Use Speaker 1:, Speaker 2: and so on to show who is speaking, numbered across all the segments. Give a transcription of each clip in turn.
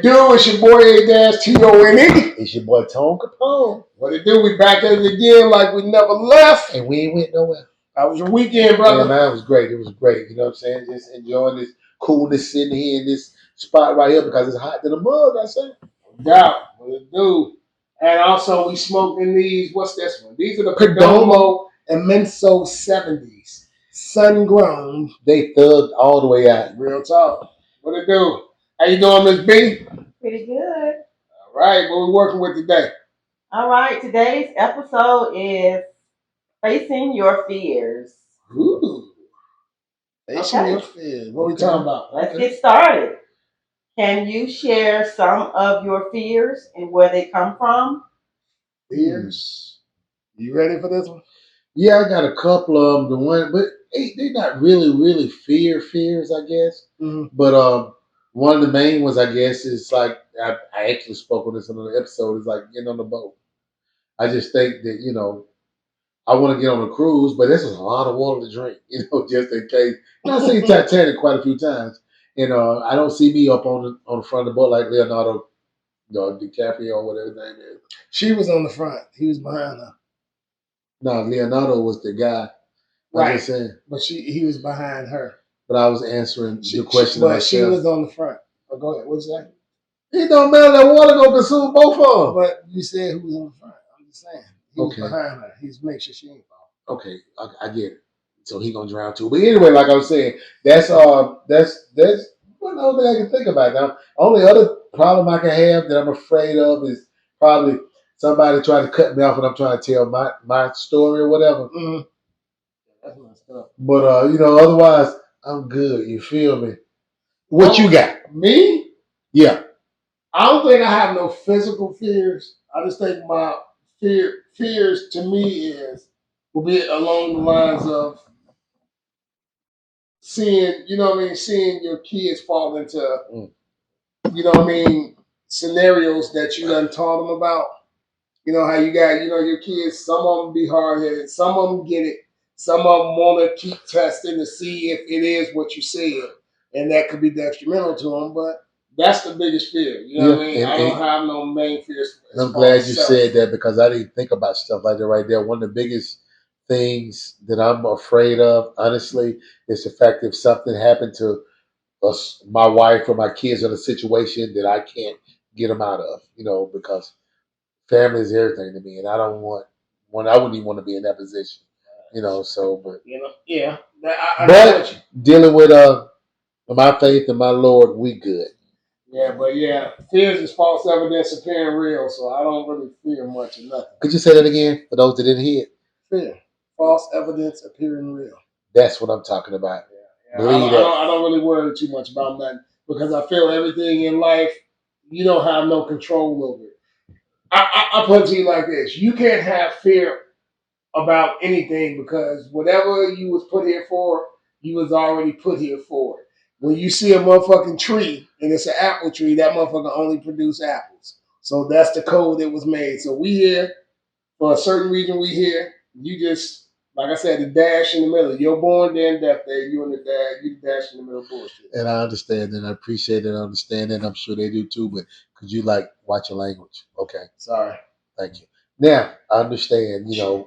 Speaker 1: do? It's your boy A-Tone.
Speaker 2: It's your boy Tone Capone.
Speaker 1: What it do? We back at it again like we never left.
Speaker 2: And we ain't went nowhere.
Speaker 1: How was your weekend, brother?
Speaker 2: Yeah, man, it was great. It was great. You know what I'm saying? Just enjoying this coolness sitting here in this spot right here because it's hot than a mug, I say.
Speaker 1: No doubt. What it do? And also we smoking these. What's this one? These are the Perdomo Immenso 70s. Sun grown.
Speaker 2: They thugged all the way out.
Speaker 1: Real talk. What it do? How you doing, Miss B?
Speaker 3: Pretty good.
Speaker 1: All right. What we working with today?
Speaker 3: All right. Today's episode is facing your fears.
Speaker 1: Ooh.
Speaker 3: Okay.
Speaker 1: Your fears. What we talking about?
Speaker 3: Let's get started. Can you share some of your fears and where they come from?
Speaker 1: Fears. You ready for this one?
Speaker 2: Yeah, I got a couple of them. The one, but they're not really fears, I guess.
Speaker 1: Mm-hmm.
Speaker 2: But one of the main ones, I guess, is like I actually spoke on this in another episode. Is like getting on the boat. I just think that I want to get on a cruise, but this is a lot of water to drink, just in case. And I've seen Titanic quite a few times, and I don't see me up on the front of the boat like Leonardo, DiCaprio or whatever his name is.
Speaker 1: She was on the front. He was behind her.
Speaker 2: No, Leonardo was the guy.
Speaker 1: Right.
Speaker 2: I'm just saying.
Speaker 1: But he was behind her.
Speaker 2: But I was answering your question.
Speaker 1: But she was on the front. Oh, go ahead. What's that?
Speaker 2: It don't matter. That water gonna consume both of them.
Speaker 1: But you said who was on the front. I'm just saying. He was
Speaker 2: Okay.
Speaker 1: behind her. He's make sure she ain't fall.
Speaker 2: Okay, I get it. So he gonna drown too. But anyway, like I was saying, that's one other thing I can think about. Now, only other problem I can have that I'm afraid of is probably somebody trying to cut me off when I'm trying to tell my story or whatever.
Speaker 1: Mm-hmm. That's messed up.
Speaker 2: But otherwise I'm good. You feel me? What you got?
Speaker 1: Me?
Speaker 2: Yeah.
Speaker 1: I don't think I have no physical fears. I just think my fears to me will be along the lines of seeing your kids fall into, scenarios that you done taught them about. You know how you got, your kids, some of them be hard-headed, some of them get it, some of them want to keep testing to see if it is what you said, and that could be detrimental to them, but that's the biggest fear. You know what I mean? I don't have no main fears.
Speaker 2: I'm glad you said that because I didn't think about stuff like that right there. One of the biggest things that I'm afraid of, honestly, is the fact if something happened to us, my wife or my kids in a situation that I can't get them out of, because family is everything to me, and I don't want I wouldn't even want to be in that position, So, but
Speaker 1: yeah.
Speaker 2: But dealing with my faith and my Lord, we good.
Speaker 1: Yeah, but fears is false evidence appearing real, so I don't really fear much of nothing.
Speaker 2: Could you say that again for those that didn't hear it?
Speaker 1: Fear, false evidence appearing real.
Speaker 2: That's what I'm talking about.
Speaker 1: I don't really worry too much about nothing because I feel everything in life you don't have no control over it. I put it to you like this: you can't have fear about anything because whatever you was put here for, you was already put here for it. When you see a motherfucking tree and it's an apple tree, that motherfucker only produce apples. So that's the code that was made. So we here for a certain reason. We here. You just, like I said, the dash in the middle. You're born there and death there. You and the dash in the middle bullshit.
Speaker 2: And I understand and I appreciate it and understand it. I'm sure they do too. But could you watch your language? Okay.
Speaker 1: Sorry.
Speaker 2: Thank you. Now I understand. It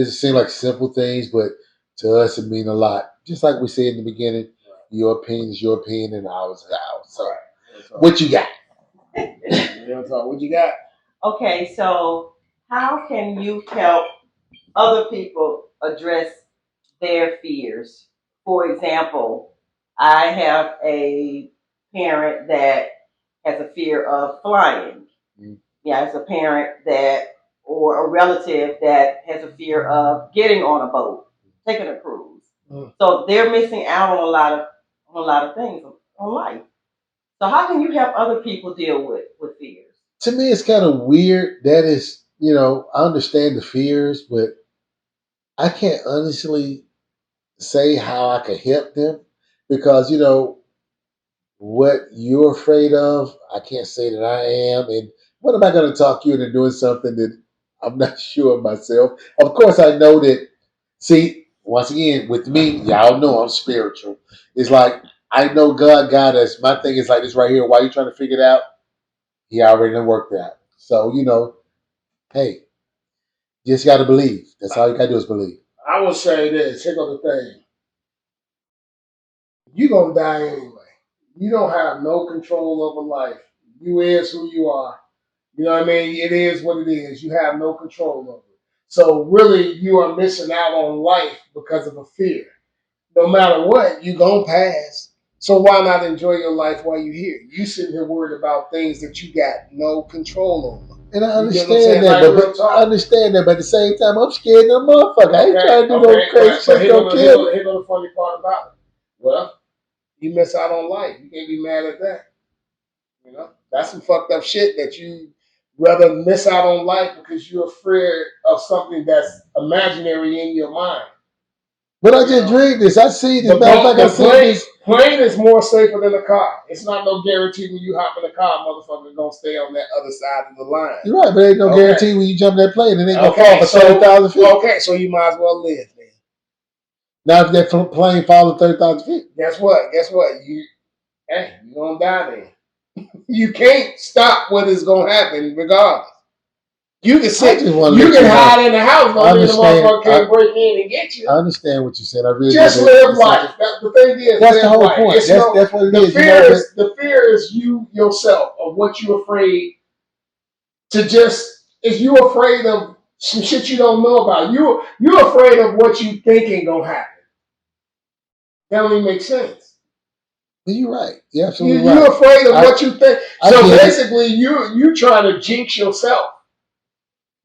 Speaker 2: seem like simple things, but to us it mean a lot. Just like we said in the beginning, right. Your opinion is your opinion and ours is ours. So, right. What you got?
Speaker 1: What you got?
Speaker 3: Okay, so how can you help other people address their fears? For example, I have a parent that has a fear of flying. Mm-hmm. Yeah, it's a parent or a relative that has a fear of getting on a boat, taking a cruise. Mm. So they're missing out on a lot of things on life. So how can you help other people deal with fears?
Speaker 2: To me, it's kind of weird. That is, I understand the fears, but I can't honestly say how I can help them because, what you're afraid of, I can't say that I am. And what am I going to talk you into doing something that I'm not sure of myself? Of course, I know that, see, once again, with me, y'all know I'm spiritual. It's like I know God got us. My thing is like this right here. Why you trying to figure it out? He already done worked it out. So, hey, just got to believe. That's all you got to do is believe.
Speaker 1: I would say this. Here goes the thing. You gonna die anyway. You don't have no control over life. You is who you are. You know what I mean? It is what it is. You have no control over it. So really, you are missing out on life because of a fear. No matter what, you gonna pass. So why not enjoy your life while you're here? You sitting here worried about things that you got no control over.
Speaker 2: And I
Speaker 1: You get what I'm
Speaker 2: understand
Speaker 1: saying?
Speaker 2: that,
Speaker 1: Like real
Speaker 2: but I
Speaker 1: talk.
Speaker 2: understand that, but at the same time, I'm scared of the motherfucker. I ain't trying to do no crazy
Speaker 1: But
Speaker 2: shit.
Speaker 1: here
Speaker 2: Don't
Speaker 1: goes
Speaker 2: kill me.
Speaker 1: the funny part about it. Well, you miss out on life. You can't be mad at that. That's some fucked up shit that you rather miss out on life because you're afraid of something that's imaginary in your mind.
Speaker 2: But I just dreamed this. I see this. Matter of fact, I see this.
Speaker 1: Plane is more safer than a car. It's not no guarantee when you hop in a car, motherfucker gonna stay on that other side of the line.
Speaker 2: You're right, but ain't no guarantee when you jump that plane. It ain't gonna fall for
Speaker 1: so
Speaker 2: 30,000 feet.
Speaker 1: Okay, so you might as well live, man.
Speaker 2: Now if that plane falls 30,000 feet,
Speaker 1: guess what? You gonna die then. You can't stop what is gonna happen regardless. You can sit. You can hide in the house. Don't mean the motherfucker can't break in and get you.
Speaker 2: I understand what you said. I really
Speaker 1: just live life. The thing is,
Speaker 2: that's the whole point. That's what it is.
Speaker 1: The fear is you yourself of what you're afraid to just. Is you afraid of some shit you don't know about? You're afraid of what you think ain't gonna happen. That don't even make sense.
Speaker 2: You're right. You're absolutely right.
Speaker 1: You're afraid of what you think. So basically, you trying to jinx yourself.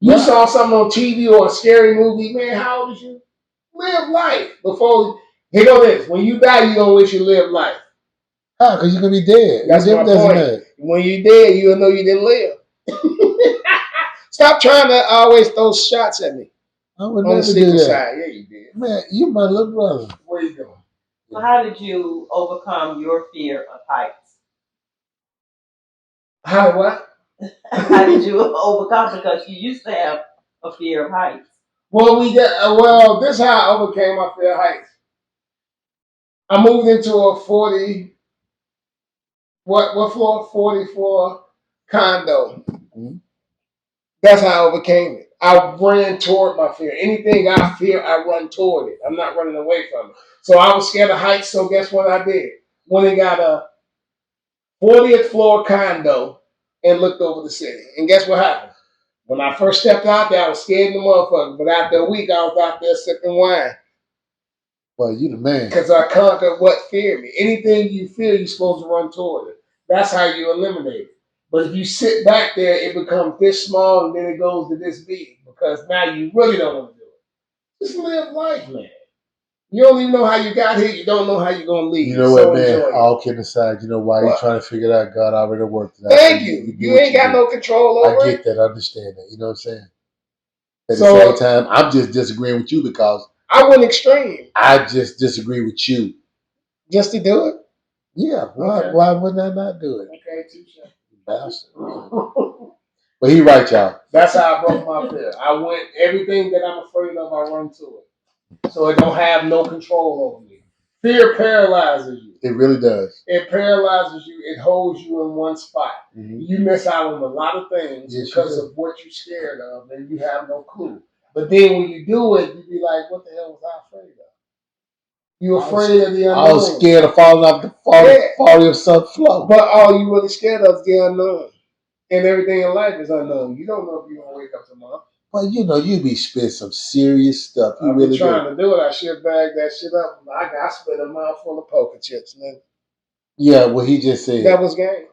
Speaker 1: You saw something on TV or a scary movie, man. How old is you? Live life before. Here go this. When you die, you gonna wish you lived life.
Speaker 2: How? Because you're gonna be dead.
Speaker 1: That's my point. When you dead, you'll know you didn't live. Stop trying to always throw shots at me.
Speaker 2: I would never do that. Side.
Speaker 1: Yeah, you did.
Speaker 2: Man, you my little brother.
Speaker 1: Where you going?
Speaker 3: So how did you overcome your fear of heights?
Speaker 1: How what?
Speaker 3: How did you overcome? Because you used to have a fear of heights.
Speaker 1: Well, this is how I overcame my fear of heights. I moved into a 40, what floor? 44 condo. Mm-hmm. That's how I overcame it. I ran toward my fear. Anything I fear, I run toward it. I'm not running away from it. So I was scared of heights, so guess what I did? Went and got a 40th floor condo and looked over the city. And guess what happened? When I first stepped out there, I was scared in the motherfucker. But after a week, I was out there sipping wine.
Speaker 2: Well, you the man.
Speaker 1: Because I conquered what feared me. Anything you fear, you're supposed to run toward it. That's how you eliminate it. But if you sit back there, it becomes this small and then it goes to this big. Because now you really don't want to do it. Just live life, man. You don't even know how you got here. You don't know how you're going to leave.
Speaker 2: You know what, man? All kidding aside, you know why you're trying to figure it out? God already worked it out.
Speaker 1: Thank you. You ain't got no control over it.
Speaker 2: I get that. I understand that. You know what I'm saying? At the same time, I'm just disagreeing with you because
Speaker 1: I went extreme.
Speaker 2: I just disagree with you.
Speaker 1: Just to do it?
Speaker 2: Yeah. Why wouldn't I not do it?
Speaker 1: Okay, touche.
Speaker 2: Bastard. But he right, y'all.
Speaker 1: That's how I broke my fear. I went everything that I'm afraid of, I run to it. So it don't have no control over me. Fear paralyzes you.
Speaker 2: It really does.
Speaker 1: It paralyzes you. It holds you in one spot. Mm-hmm. You miss out on a lot of things because of what you're scared of, and you have no clue. But then when you do it, you be like, "What the hell was I afraid of?" You're afraid of the unknown.
Speaker 2: I was scared of falling off the falling of some floor.
Speaker 1: But all you really scared of is the unknown, and everything in life is unknown. You don't know if you're gonna wake up tomorrow.
Speaker 2: Well, you be spit some serious stuff. You really
Speaker 1: trying to do it. I should bag that shit up. I spit a mouthful of poker chips, man.
Speaker 2: Yeah, what he just said.
Speaker 1: That was game.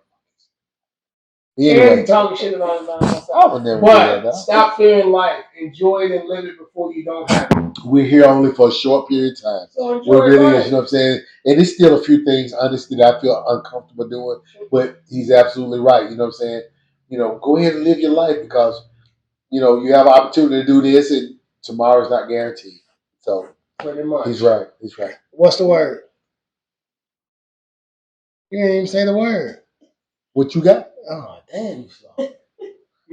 Speaker 2: Anyway.
Speaker 1: And talking shit about myself.
Speaker 2: I would never do that.
Speaker 1: But stop fearing life. Enjoy it and live it before you don't have it.
Speaker 2: We're here only for a short period of time.
Speaker 1: So
Speaker 2: We're really is, you know what I'm saying? And there's still a few things, honestly, that I feel uncomfortable doing. But he's absolutely right. You know what I'm saying? Go ahead and live your life because you have an opportunity to do this, and tomorrow's not guaranteed. So,
Speaker 1: pretty much.
Speaker 2: He's right. He's right.
Speaker 1: What's the word? You didn't even say the word.
Speaker 2: What you got?
Speaker 1: Oh, damn, you slow.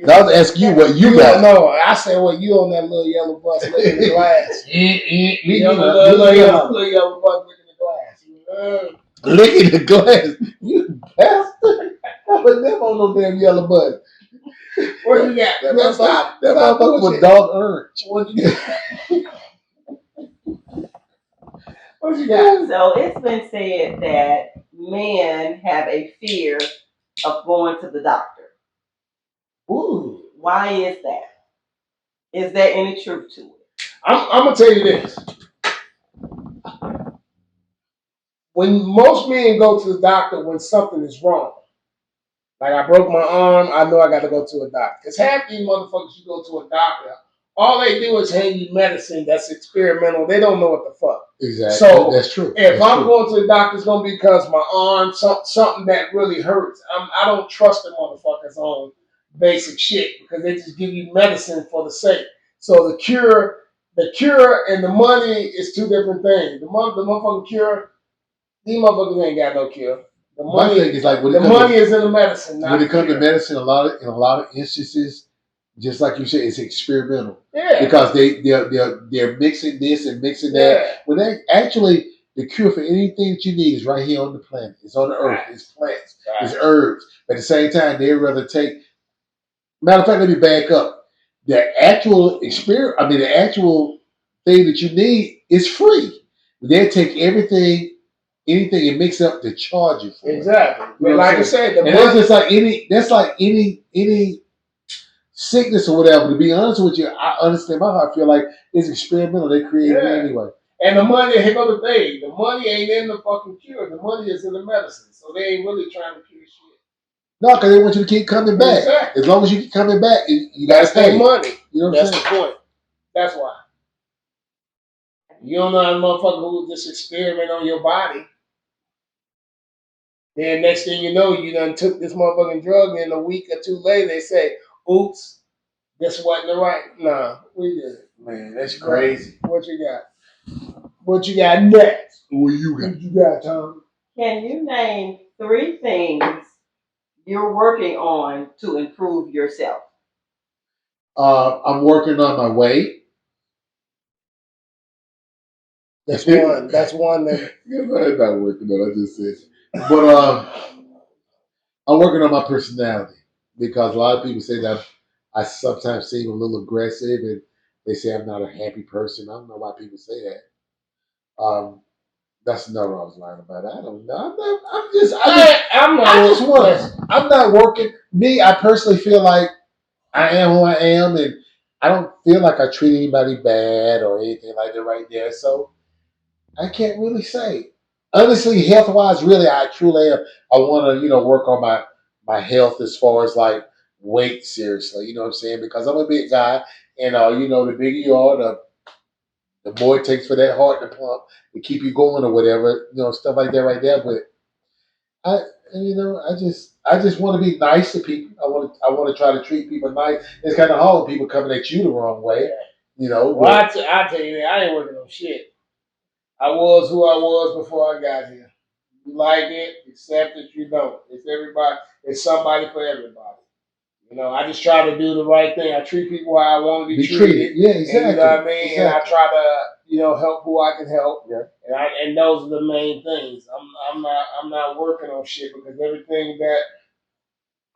Speaker 2: I was asking you what you got.
Speaker 1: No, I said what you on that little yellow bus looking in the glass.
Speaker 2: little
Speaker 1: yellow bus looking in the glass.
Speaker 2: licking the glass. You bastard! I would never on no damn yellow button.
Speaker 1: What you got?
Speaker 2: That
Speaker 1: Now stop.
Speaker 2: that
Speaker 1: Stop
Speaker 2: motherfucker was
Speaker 1: bullshit.
Speaker 2: dog orange.
Speaker 1: What you got? What you got?
Speaker 3: So it's been said that men have a fear of going to the doctor.
Speaker 1: Ooh.
Speaker 3: Why is that? Is there any truth to it?
Speaker 1: I'm gonna tell you this. When most men go to the doctor when something is wrong, like I broke my arm, I know I got to go to a doctor. Because half these motherfuckers you go to a doctor, all they do is hand you medicine that's experimental. They don't know what the fuck.
Speaker 2: Exactly.
Speaker 1: So
Speaker 2: that's true.
Speaker 1: If I'm going to the doctor, it's gonna be because my arm, something that really hurts. I don't trust the motherfuckers on basic shit because they just give you medicine for the sake. So the cure and the money is two different things. The motherfucking cure, these motherfuckers ain't got no cure. The
Speaker 2: My
Speaker 1: money,
Speaker 2: thing is like
Speaker 1: the money is in the medicine. Not
Speaker 2: when it comes to
Speaker 1: cure.
Speaker 2: medicine, in a lot of instances, just like you said, it's experimental.
Speaker 1: Yeah.
Speaker 2: Because they're mixing this and mixing that.
Speaker 1: Yeah.
Speaker 2: When they actually the cure for anything that you need is right here on the planet. It's on the earth.
Speaker 1: Right.
Speaker 2: It's plants.
Speaker 1: Right.
Speaker 2: It's herbs. But at the same time, they'd rather take. Matter of fact, let me back up. The actual experience, the actual thing that you need is free. They take everything, anything, and mix up to charge you for
Speaker 1: Exactly.
Speaker 2: it.
Speaker 1: But like I said,
Speaker 2: and that's like any sickness or whatever. To be honest with you, I understand my heart. I feel like it's experimental. They created it anyway.
Speaker 1: And the money, here go the thing. The money ain't in the fucking cure. The money is in the medicine. So they ain't really trying to cure shit.
Speaker 2: No, because they want you to keep coming back.
Speaker 1: Exactly.
Speaker 2: As long as you keep coming back, you got to pay
Speaker 1: money.
Speaker 2: You know what
Speaker 1: That's
Speaker 2: I'm saying?
Speaker 1: the point. That's why. You don't know how the motherfucker who just experiment on your body. Then next thing you know, you done took this motherfucking drug, and a week or two later they say, oops, this wasn't the right. Nah, we did it.
Speaker 2: Man, that's crazy.
Speaker 1: What you got? What you got next?
Speaker 2: What you got?
Speaker 1: What you got, Tom?
Speaker 3: Can you name 3 things you're working on to improve yourself?
Speaker 2: I'm working on my weight.
Speaker 1: That's one. That's one that.
Speaker 2: I'm not working on. I just said, but I'm working on my personality because a lot of people say that I sometimes seem a little aggressive, and they say I'm not a happy person. I don't know why people say that. That's another I was lying about. I don't know. I'm not working. Me, I personally feel like I am who I am, and I don't feel like I treat anybody bad or anything like that right there. So I can't really say. Honestly, health wise, really, I truly am. I want to, work on my health as far as like weight. Seriously, you know what I'm saying? Because I'm a big guy, and the bigger you are, the more it takes for that heart to pump to keep you going or whatever, stuff like that right there. But I, I just want to be nice to people. I want to try to treat people nice. It's kind of hard when people coming at you the wrong way,
Speaker 1: Well, I tell you that I ain't working on shit. I was who I was before I got here. You like it, accept it. You don't. It's everybody. It's somebody for everybody. I just try to do the right thing. I treat people how I want to be treated.
Speaker 2: Yeah, exactly.
Speaker 1: And, you know what I mean? Exactly. And I try to, help who I can help.
Speaker 2: Yeah.
Speaker 1: And those are the main things. I'm not working on shit because everything that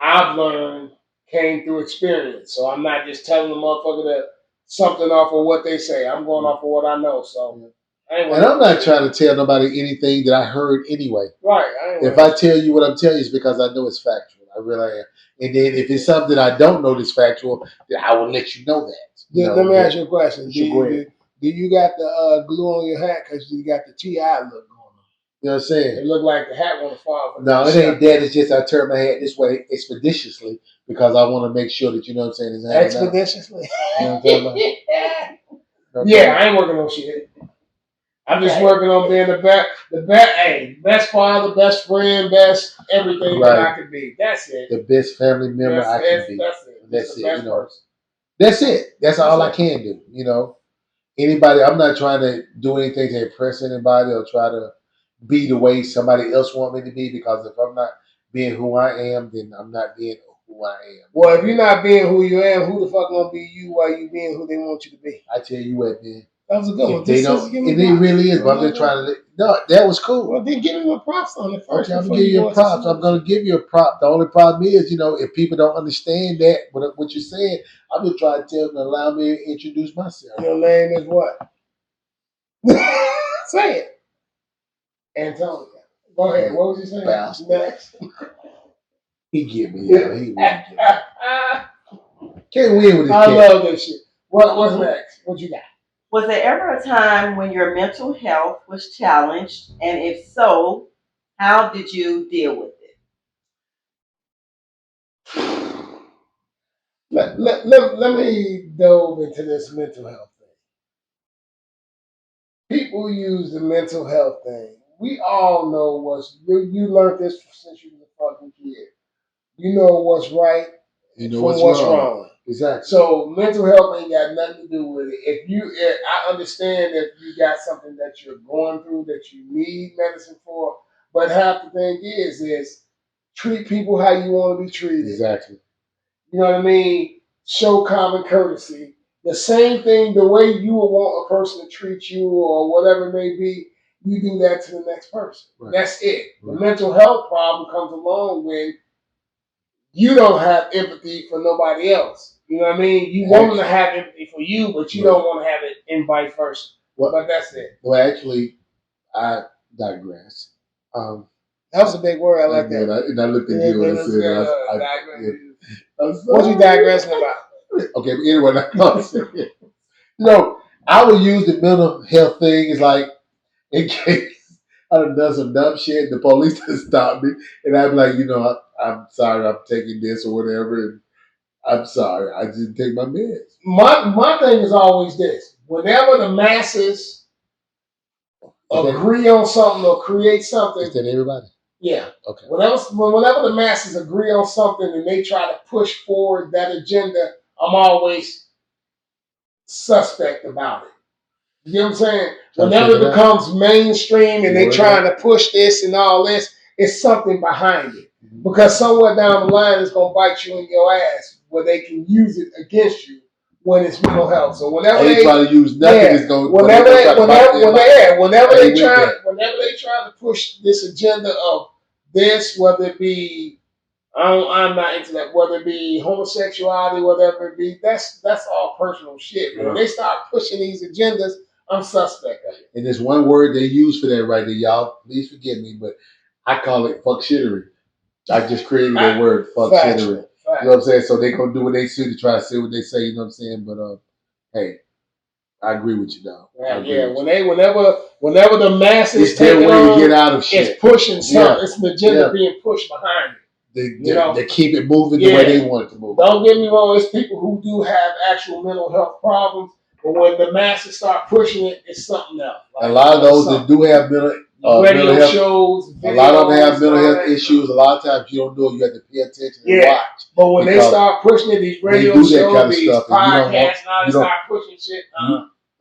Speaker 1: I've learned came through experience. So I'm not just telling the motherfucker that something off of what they say. I'm going off of what I know. So.
Speaker 2: And I'm not trying to tell nobody anything that I heard anyway.
Speaker 1: Right.
Speaker 2: If I tell you what I'm telling you, it's because I know it's factual. I really am. And then if it's something I don't know that's factual, then I will let you know that.
Speaker 1: Let me ask you a question. Do
Speaker 2: you
Speaker 1: got the glue on your hat because you got the TI look going on?
Speaker 2: You know what I'm saying?
Speaker 1: It looked like the hat want to fall.
Speaker 2: No, it ain't that. It's just I turn my head this way expeditiously because I want to make sure that, you know what I'm saying?
Speaker 1: Expeditiously?
Speaker 2: You know what I'm talking about?
Speaker 1: Yeah, I ain't working on shit. I'm just working on being the best father, best friend, best everything that I could be. That's it.
Speaker 2: The best family member I can be. That's it. That's it. That's all I can do. Anybody, I'm not trying to do anything to impress anybody or try to be the way somebody else want me to be, because if I'm not being who I am, then I'm not being who I am.
Speaker 1: Well, if you're not being who you am, who the fuck gonna be you while you being who they want you to be?
Speaker 2: I tell you what, man.
Speaker 1: That was a good one.
Speaker 2: If they
Speaker 1: Just
Speaker 2: don't,
Speaker 1: give me
Speaker 2: and it
Speaker 1: props.
Speaker 2: really is. But I'm just trying to. No, that was cool.
Speaker 1: Well, then give him a props on it first.
Speaker 2: Okay, I'm gonna give you a props. I'm gonna give you a prop. The only problem is, if people don't understand that what you're saying, I'm just trying to tell them to allow me to introduce myself.
Speaker 1: Your name is what? Say it. Antonio. Go ahead. What was you saying?
Speaker 2: Bastard.
Speaker 1: Next.
Speaker 2: He get me. Yeah, he really get me. Can't win with this
Speaker 1: I
Speaker 2: kid.
Speaker 1: love this shit. What's next? What you got?
Speaker 3: Was there ever a time when your mental health was challenged? And if so, how did you deal with it?
Speaker 1: Let me delve into this mental health thing. People use the mental health thing. We all know you learned this since you was a fucking kid. You know what's right from what's wrong.
Speaker 2: Exactly.
Speaker 1: So mental health ain't got nothing to do with it. I understand that you got something that you're going through that you need medicine for, but half the thing is treat people how you want to be treated.
Speaker 2: Exactly.
Speaker 1: You know what I mean? Show common courtesy. The same thing, the way you would want a person to treat you or whatever it may be, you do that to the next person. Right. That's it. Right. The mental health problem comes along when you don't have empathy for nobody else. You know what I mean? You want them to have empathy for you, but you don't want to have it in vice versa. But that's it.
Speaker 2: Well, actually, I digress.
Speaker 1: That was a big word. I like that.
Speaker 2: And I looked at you and I said,
Speaker 1: what you digressing about?
Speaker 2: Okay, but anyway, I would use the mental health thing as like, in case I done some dumb shit, the police just stopped me, and I'm like, I'm sorry, I'm taking this or whatever, and I'm sorry, I didn't take my meds.
Speaker 1: My thing is always this: whenever the masses agree on something or create something,
Speaker 2: is that everybody?
Speaker 1: Yeah.
Speaker 2: Okay.
Speaker 1: Whenever the masses agree on something and they try to push forward that agenda, I'm always suspect about it. You know what I'm saying? Whenever it becomes mainstream and they trying to push this and all this, it's something behind it. Mm-hmm. Because somewhere down the line, it's going to bite you in your ass where they can use it against you when it's mental health. So whenever they
Speaker 2: try to use nothing, it's going.
Speaker 1: Whenever they try to push this agenda of this, whether it be I'm not into that, whether it be homosexuality, whatever it be, that's all personal shit. When they start pushing these agendas, I'm suspect of it.
Speaker 2: And there's one word they use for that right there, y'all. Please forgive me, but I call it fuck shittery. I just created that word, fuck shittery. You know what I'm saying? So they gonna do what they see to try to say what they say. You know what I'm saying? But hey, I agree with you, dog.
Speaker 1: Whenever the masses
Speaker 2: it's their way to get out of shit.
Speaker 1: It's pushing something. It's an agenda being pushed behind it.
Speaker 2: They keep it moving the way they want it to move.
Speaker 1: Don't get me wrong. There's people who do have actual mental health problems, but when the masses start pushing it, it's something else.
Speaker 2: Like, a lot of those that do have mental health
Speaker 1: shows, videos,
Speaker 2: a lot of them have mental health issues. A lot of times you don't know. You have to pay attention and watch.
Speaker 1: But when they start pushing it, these radio shows, these podcasts, now they start pushing shit.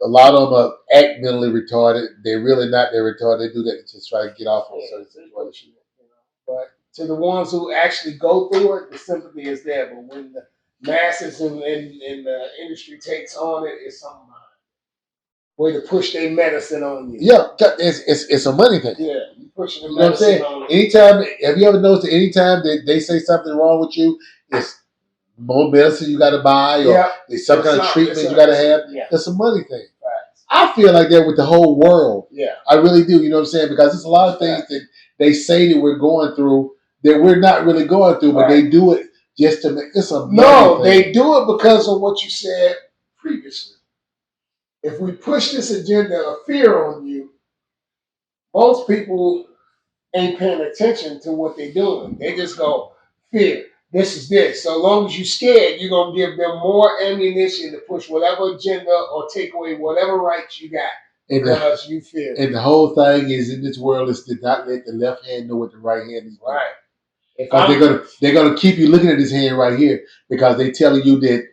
Speaker 2: A lot of them act mentally retarded. They're really not. They're retarded. They do that to just try to get off on certain situations.
Speaker 1: But to the ones who actually go through it, the sympathy is there. But when the masses and the industry takes on it, it's something way to push their medicine on you.
Speaker 2: Yeah, it's a money thing.
Speaker 1: Yeah, you pushing the medicine on you.
Speaker 2: Anytime, have you ever noticed that anytime that they say something wrong with you, it's more medicine you got to buy or it's some kind of treatment you got to have. Yeah. It's a money thing. Right. I feel like that with the whole world. Yeah, I really do. You know what I'm saying? Because there's a lot of things that they say that we're going through that we're not really going through, but they do it just to make it's a money thing.
Speaker 1: They do it because of what you said previously. If we push this agenda of fear on you, most people ain't paying attention to what they're doing. They just go, fear, this is this. So long as you're scared, you're going to give them more ammunition to push whatever agenda or take away whatever rights you got because you fear.
Speaker 2: And the whole thing is in this world is to not let the left hand know what the right hand is doing. Right. Because they're gonna keep you looking at this hand right here because they're telling you that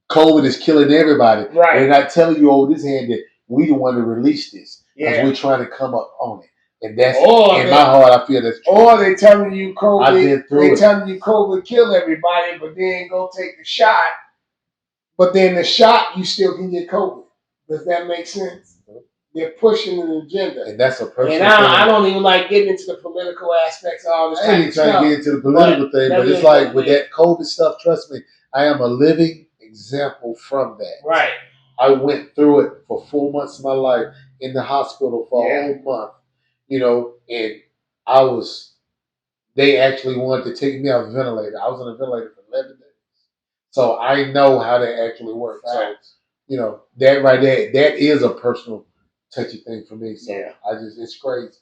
Speaker 2: COVID is killing everybody. Right. They're not telling you over this hand that we don't want to release this because we're trying to come up on it. And that's in my heart. I feel that's true.
Speaker 1: Or they telling you COVID. They telling you COVID kill everybody, but then go take the shot. But then the shot, you still can get COVID. Does that make sense? They're pushing an agenda.
Speaker 2: And that's a personal
Speaker 1: And I
Speaker 2: thing.
Speaker 1: don't even like getting into the political aspects of all this
Speaker 2: I
Speaker 1: kind
Speaker 2: ain't
Speaker 1: of
Speaker 2: trying
Speaker 1: stuff.
Speaker 2: to get into the political thing, but it's like with that COVID stuff, trust me, I am a living example from that.
Speaker 1: Right.
Speaker 2: I went through it for 4 months of my life in the hospital for a whole month, and I was, they actually wanted to take me off the ventilator. I was on a ventilator for 11 days. So I know how that actually works. Right. So, that right there, that is a personal touchy thing for me. So it's crazy.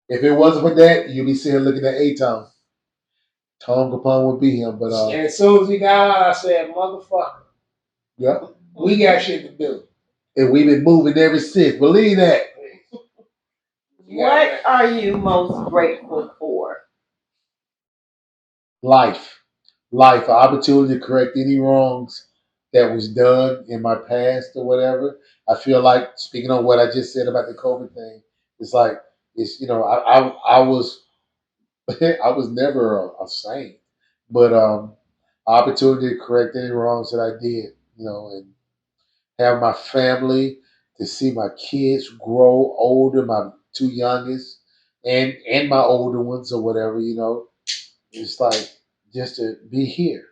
Speaker 2: If it wasn't for that, you'd be sitting looking at A-Town. Tom Capone would be him, but
Speaker 1: and as soon as he got out, I said, "Motherfucker, we got shit to do."
Speaker 2: And we've been moving ever since. Believe that.
Speaker 3: What are you most grateful for?
Speaker 2: Life, opportunity to correct any wrongs that was done in my past or whatever. I feel like, speaking on what I just said about the COVID thing, it's like I was I was never a saint, but opportunity to correct any wrongs that I did, and have my family, to see my kids grow older, my two youngest, and my older ones or whatever. It's like just to be here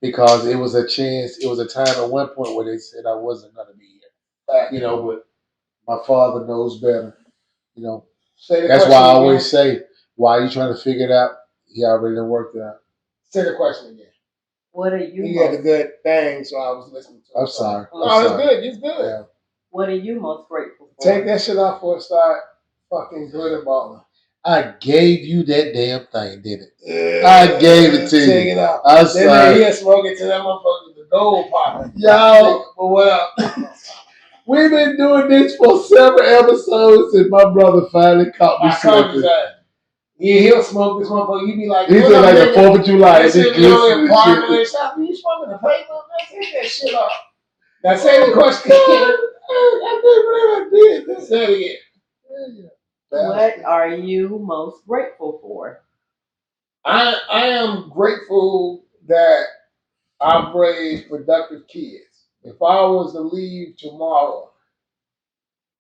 Speaker 2: because it was a chance. It was a time at one point where they said I wasn't going to be here, but my father knows better. That's why I always say, why are you trying to figure it out? He already done worked it out.
Speaker 1: Say the question again.
Speaker 3: What are you?
Speaker 1: You had a good thing, so I was listening to it.
Speaker 2: I'm sorry.
Speaker 1: No, it's good. It's good.
Speaker 3: Yeah. What are you most grateful for?
Speaker 1: Take that shit off before it start fucking glitter balling.
Speaker 2: I gave you that damn thing, didn't it? I gave it to you.
Speaker 1: Take it out.
Speaker 2: I'm sorry.
Speaker 1: Then they smoke it to that motherfucker, the gold popping.
Speaker 2: Yo.
Speaker 1: But what up?
Speaker 2: We've been doing this for several episodes, and my brother finally caught me slipping.
Speaker 1: Yeah, he'll smoke this motherfucker. You be like,
Speaker 2: he said like the 4th of July.
Speaker 1: It's in your apartment and stuff. You smoking the paper? Man, take that shit off. Now say the question again. I can't believe I did. Say it again.
Speaker 3: What are you most grateful for?
Speaker 1: I am grateful that I've raised productive kids. If I was to leave tomorrow,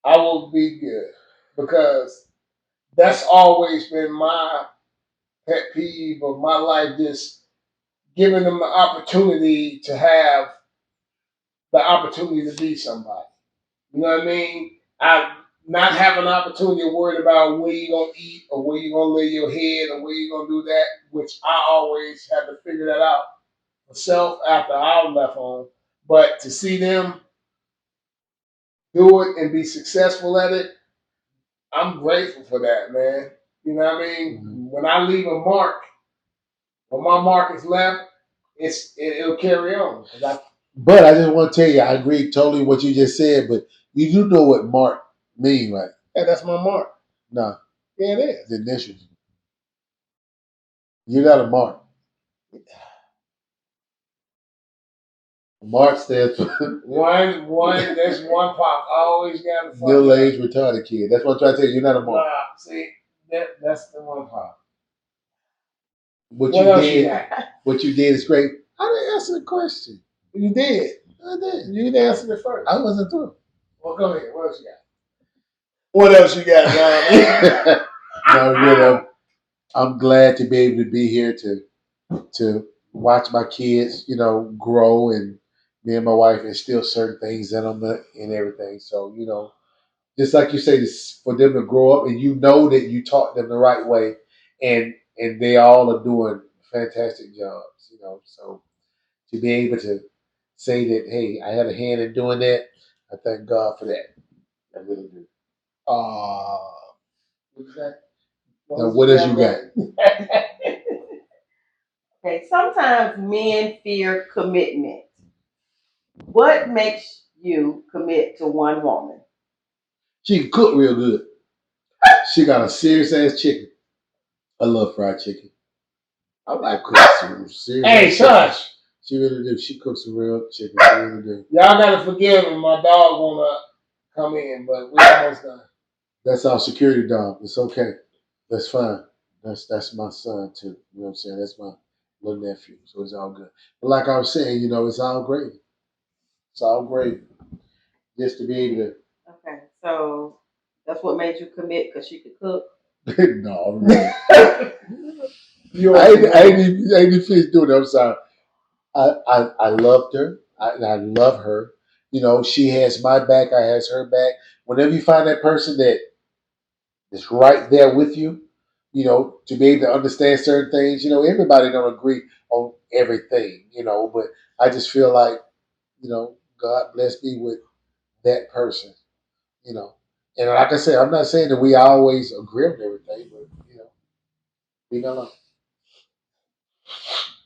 Speaker 1: I will be good because that's always been my pet peeve of my life, just giving them the opportunity to have the opportunity to be somebody. You know what I mean? I not having an opportunity to worry about where you're going to eat or where you're going to lay your head or where you're going to do that, which I always had to figure that out myself after I left home. But to see them do it and be successful at it, I'm grateful for that, man. You know what I mean? Mm-hmm. When I leave a mark, when my mark is left, it'll carry on.
Speaker 2: But I just want to tell you, I agree totally with what you just said, but you do know what mark mean, right?
Speaker 1: Yeah, that's my mark.
Speaker 2: No.
Speaker 1: Yeah, it is.
Speaker 2: The initials. You got a mark. Mark stands for
Speaker 1: one. There's one pop. I always got a
Speaker 2: middle-aged retarded kid. That's what I'm trying to tell you. You're not a mark.
Speaker 1: Nah, see, that's the one pop.
Speaker 2: What you did is great. I didn't answer the question.
Speaker 1: You did.
Speaker 2: I did.
Speaker 1: You answered it first.
Speaker 2: I wasn't through.
Speaker 1: Well, go ahead. What else you got? What else you got,
Speaker 2: John? No, really. I'm glad to be able to be here to watch my kids, grow, and me and my wife instill certain things in them and everything. So, just like you say, this for them to grow up, and that you taught them the right way, and they all are doing fantastic jobs. So to be able to say that, hey, I had a hand in doing that, I thank God for that. I really do. What else you got?
Speaker 3: Okay, sometimes men fear commitment. What makes you commit to one woman?
Speaker 2: She can cook real good. She got a serious ass chicken. I love fried chicken. I like cooking some serious.
Speaker 1: Hey, Shush.
Speaker 2: She really do. She cooks some real chicken. She really do.
Speaker 1: Y'all gotta forgive me. My dog wanna come in, but we almost done.
Speaker 2: That's our security dog. It's okay. That's fine. That's my son too. You know what I'm saying? That's my little nephew. So it's all good. But like I was saying, it's all great. It's all great. just to be able
Speaker 3: Okay, so that's what made you commit because she could cook.
Speaker 2: to. No, really.
Speaker 1: You
Speaker 2: I ain't even finished doing it. I'm sorry. I loved her. And I love her. You know, she has my back. I has her back. Whenever you find that person that is right there with you, you know, to be able to understand certain things, you know, everybody don't agree on everything, you know, but I just feel like, you know, God bless me with that person, you know. And like I said, I'm not saying that we always agree on everything, but you know, leave it alone.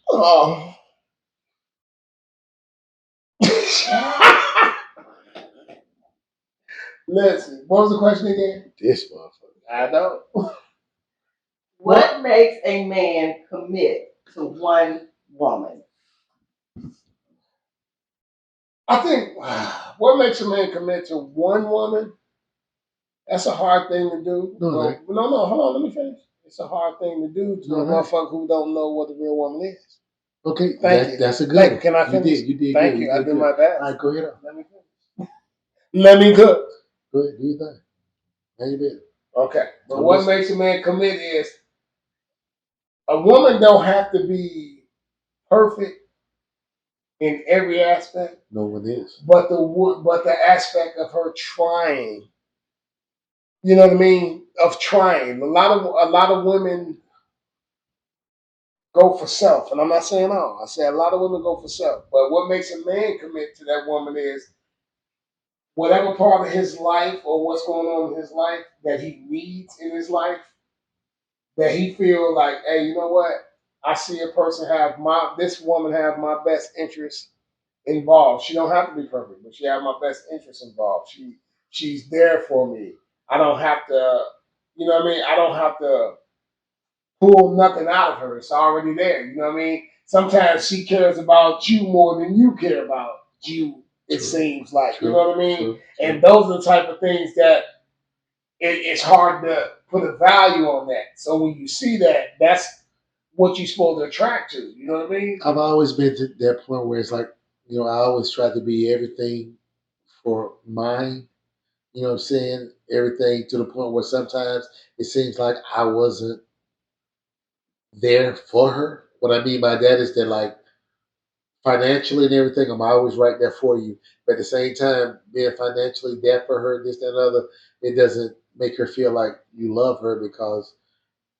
Speaker 1: Oh. Listen, what was the question again?
Speaker 2: This motherfucker.
Speaker 1: I know.
Speaker 3: What makes a man commit to one woman?
Speaker 1: I think what makes a man commit to one woman, that's a hard thing to do.
Speaker 2: No,
Speaker 1: Well,
Speaker 2: it ain't.
Speaker 1: no, hold on, let me finish. It's a hard thing to do to
Speaker 2: No,
Speaker 1: a
Speaker 2: it ain't.
Speaker 1: motherfucker who don't know what a real woman is.
Speaker 2: Okay,
Speaker 1: Thank you.
Speaker 2: that's a good
Speaker 1: Thank you.
Speaker 2: one.
Speaker 1: Can I finish?
Speaker 2: You did
Speaker 1: Thank
Speaker 2: good.
Speaker 1: you.
Speaker 2: You
Speaker 1: I
Speaker 2: did
Speaker 1: did
Speaker 2: good.
Speaker 1: my best.
Speaker 2: All right, go ahead.
Speaker 1: Let me finish. Let me cook.
Speaker 2: Go ahead, do your thing. How you been?
Speaker 1: Okay. But
Speaker 2: I'm
Speaker 1: what
Speaker 2: listening.
Speaker 1: makes a man commit is a woman don't have to be perfect in every aspect,
Speaker 2: No one is.
Speaker 1: but the aspect of her trying. You know what I mean? Of trying. A lot of women go for self, and I'm not saying all. I say a lot of women go for self, but what makes a man commit to that woman is whatever part of his life or what's going on in his life that he needs in his life, that he feel like, hey, you know what? I see a person this woman have my best interest involved. She don't have to be perfect, but she have my best interest involved. She's there for me. I don't have to, you know what I mean? I don't have to pull nothing out of her. It's already there. You know what I mean? Sometimes she cares about you more than you care about you. It
Speaker 2: True.
Speaker 1: seems like,
Speaker 2: True.
Speaker 1: you know what I mean?
Speaker 2: True.
Speaker 1: And those are the type of things that it's hard to put a value on that. So when you see that, that's what you're supposed to attract to. You know what I mean?
Speaker 2: I've always been to that point where it's like, you know, I always try to be everything for mine. You know what I'm saying? Everything to the point where sometimes it seems like I wasn't there for her. What I mean by that is that, like, financially and everything, I'm always right there for you. But at the same time, being financially there for her, this, that, and other, it doesn't make her feel like you love her because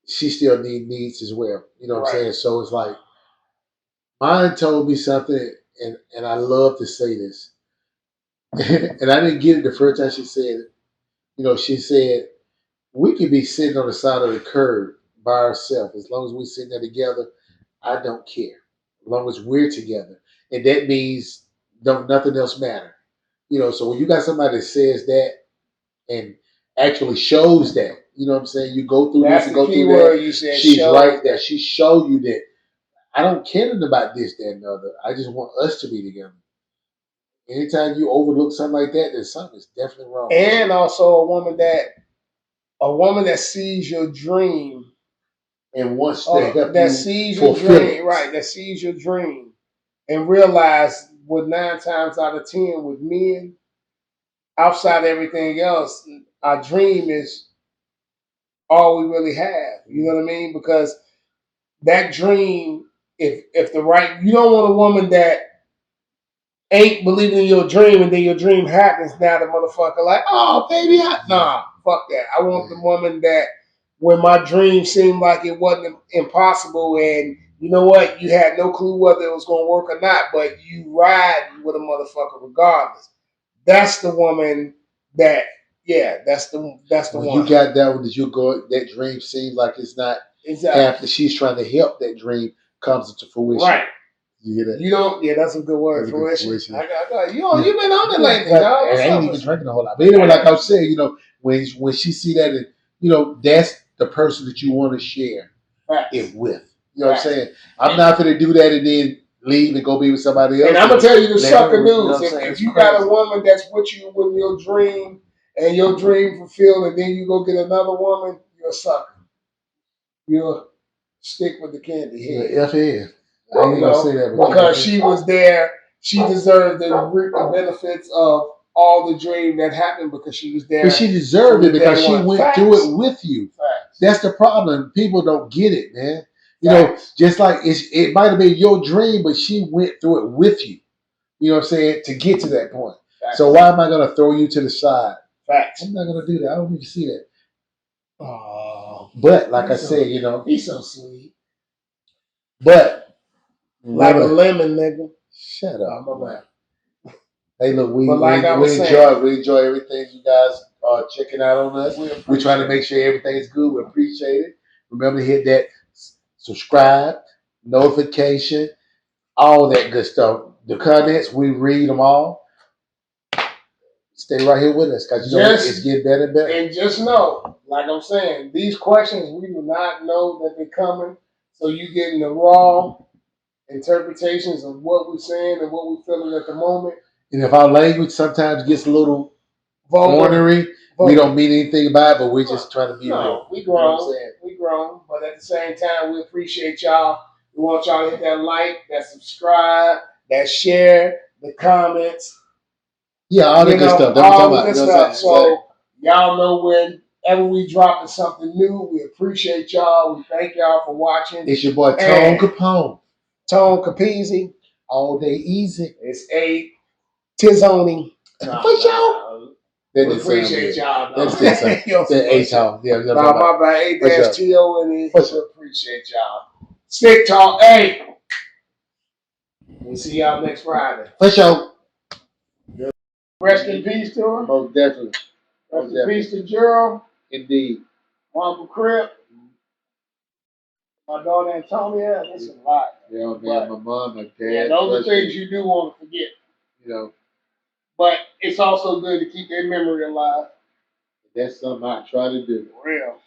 Speaker 2: she still needs as well. You know what I'm
Speaker 1: Right.
Speaker 2: saying? So it's like mine told me something, and I love to say this, and I didn't get it the first time she said it. You know, she said we could be sitting on the side of the curb by ourselves as long as we sitting there together. I don't care as long as we're together, and that means don't nothing else matter. You know, so when you got somebody that says that and actually shows that, you know what I'm saying? You go through
Speaker 1: That's
Speaker 2: this, you
Speaker 1: the
Speaker 2: go
Speaker 1: key
Speaker 2: through
Speaker 1: word
Speaker 2: that.
Speaker 1: you said.
Speaker 2: She's
Speaker 1: Show.
Speaker 2: right there. She showed you that I don't care nothing about this, that, and the other. I just want us to be together. Anytime you overlook something like that, then something's definitely wrong.
Speaker 1: And also a woman that sees your dream
Speaker 2: and wants to help
Speaker 1: that
Speaker 2: you
Speaker 1: sees your
Speaker 2: fulfill
Speaker 1: dream,
Speaker 2: it.
Speaker 1: right? That sees your dream and realize with 9 times out of 10 with men, outside of everything else, our dream is all we really have. You know what I mean? Because that dream, if the right, you don't want a woman that ain't believing in your dream and then your dream happens. Now the motherfucker like, oh baby, nah, fuck that. I want the woman that when my dream seemed like it wasn't impossible and you know what, you had no clue whether it was gonna work or not, but you ride with a motherfucker regardless. That's the woman that that's the
Speaker 2: When
Speaker 1: one.
Speaker 2: you got that one, did you go? That dream seems like it's not
Speaker 1: Exactly.
Speaker 2: after she's trying to help that dream comes into fruition.
Speaker 1: Right.
Speaker 2: You hear that?
Speaker 1: You don't. Yeah, that's a good word.
Speaker 2: That's a good
Speaker 1: Fruition.
Speaker 2: fruition.
Speaker 1: I got. You've been on it lately,
Speaker 2: Like,
Speaker 1: dog.
Speaker 2: and I ain't even drinking a whole lot. But anyway, like I was saying, you know, when she see that, and you know, that's the person that you want to share it with. You know what I'm saying? I'm not going to do that and then leave and go be with somebody else.
Speaker 1: And I'm gonna tell you the sucker news.
Speaker 2: You know
Speaker 1: if you got a woman that's with you with your dream and your dream fulfilled, and then you go get another woman, you're a sucker. You'll stick with the candy head.
Speaker 2: You're F-head. I ain't gonna say that
Speaker 1: because she was there. She deserved to reap the benefits of all the dream that happened because she was there.
Speaker 2: But she deserved it
Speaker 1: from the
Speaker 2: because
Speaker 1: day
Speaker 2: she
Speaker 1: one.
Speaker 2: went
Speaker 1: Facts.
Speaker 2: through it with you.
Speaker 1: Facts.
Speaker 2: That's the problem. People don't get it, man. You know,
Speaker 1: Facts.
Speaker 2: just like it might have been your dream, but she went through it with you. You know what I'm saying? To get to that point.
Speaker 1: Facts.
Speaker 2: So why am I going to throw you to the side?
Speaker 1: Facts.
Speaker 2: I'm not going to do that. I don't need to see that. Oh, but like I said, you know,
Speaker 1: he's so sweet.
Speaker 2: but
Speaker 1: like a lemon, nigga.
Speaker 2: Shut up.
Speaker 1: Oh, my bad.
Speaker 2: Hey, look, we
Speaker 1: like
Speaker 2: enjoy everything you guys are checking out on us. We're trying to make sure everything is good. We appreciate it. Remember to hit that subscribe, notification, all that good stuff. The comments, we read them all. Stay right here with us because you know it's getting better and better.
Speaker 1: And just know, like I'm saying, these questions we do not know that they're coming. So you getting the raw interpretations of what we're saying and what we're feeling at the moment.
Speaker 2: And if our language sometimes gets a little ornery, we don't mean anything by it, but we're just trying to be real.
Speaker 1: We grown. You know we grown. But at the same time, we appreciate y'all. We want y'all to hit that like, that subscribe, that share, the comments.
Speaker 2: Yeah, all the good stuff. That's
Speaker 1: all the good stuff. So y'all know whenever we dropping something new, we appreciate y'all. We thank y'all for watching.
Speaker 2: It's your boy Tone Capone.
Speaker 1: Tone Capeasy.
Speaker 2: All day easy.
Speaker 1: It's a Tizoni.
Speaker 2: For sure.
Speaker 1: We appreciate y'all.
Speaker 2: That's A-Tone. Yeah,
Speaker 1: my bad. A-T-O-N-E. We appreciate y'all. Stick talk. Hey. We'll see y'all next Friday.
Speaker 2: For sure.
Speaker 1: Rest in peace to him.
Speaker 2: Most definitely.
Speaker 1: Rest in peace to Gerald.
Speaker 2: Indeed.
Speaker 1: Uncle Crip. My daughter Antonia. That's a lot.
Speaker 2: Yeah, man. My mom, my dad.
Speaker 1: Yeah, those are things you do want to forget.
Speaker 2: You know.
Speaker 1: But it's also good to keep their memory alive.
Speaker 2: That's something I try to do.
Speaker 1: For real.